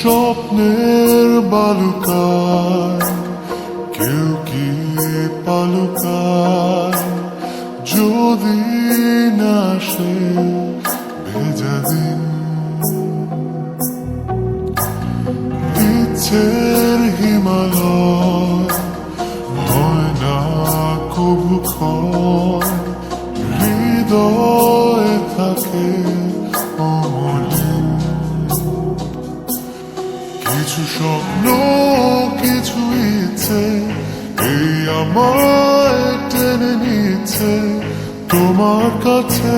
স্বপ্নের বালুকায় কেউ কি পালুকায় যদি না সে ভেজা দিন ইচ্ছের হিমালয় হয় না কবু ক্ষয় হৃদয় থাকে অমলিন কিছু স্বপ্ন কিছু ইচ্ছে এই আমায় টেনে নিচ্ছে তোমার কাছে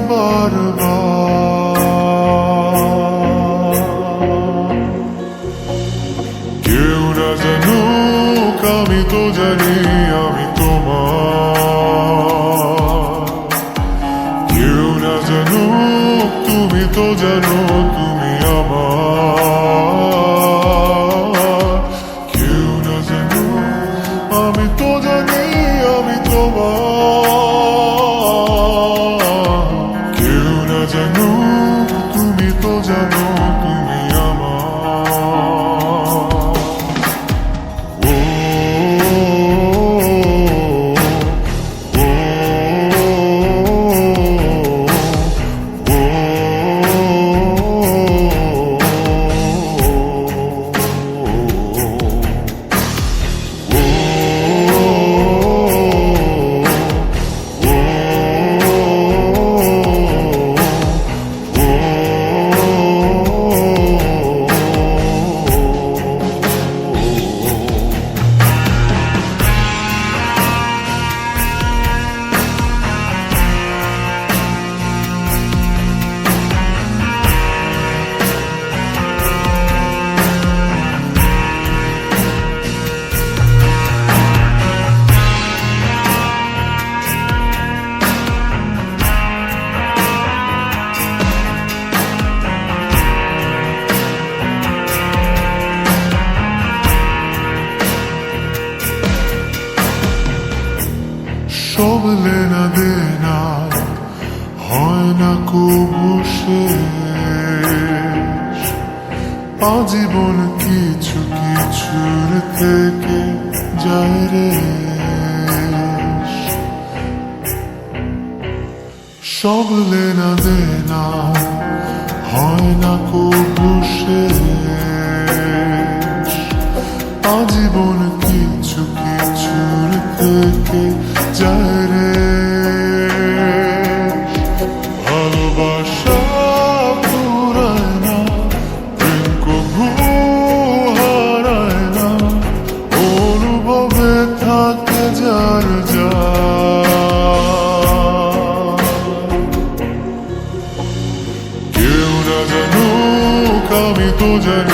বারবার কেউ না জানুক আমি তো জানি আমি তোমার কেউ না জানুক তুমি তো জানো তুমি আমার কেউ না জানুক আমি তো জানি আমি তোমার কেউ না জানুক তুমি তো জানো তুমি সব লেনা দেনা হয় না কবু শেষ আজীবন কিছু কিছুর থেকে যায় রে সব লেনা দেনা হয় না কবু শেষ আজীবন কিছু কিছুর থেকে যায় রে ভালোবাসা পুরায় না প্রেম কবু হারায় না অনুভবে থাকে যার যা কেউ না জানুক আমি তো জানি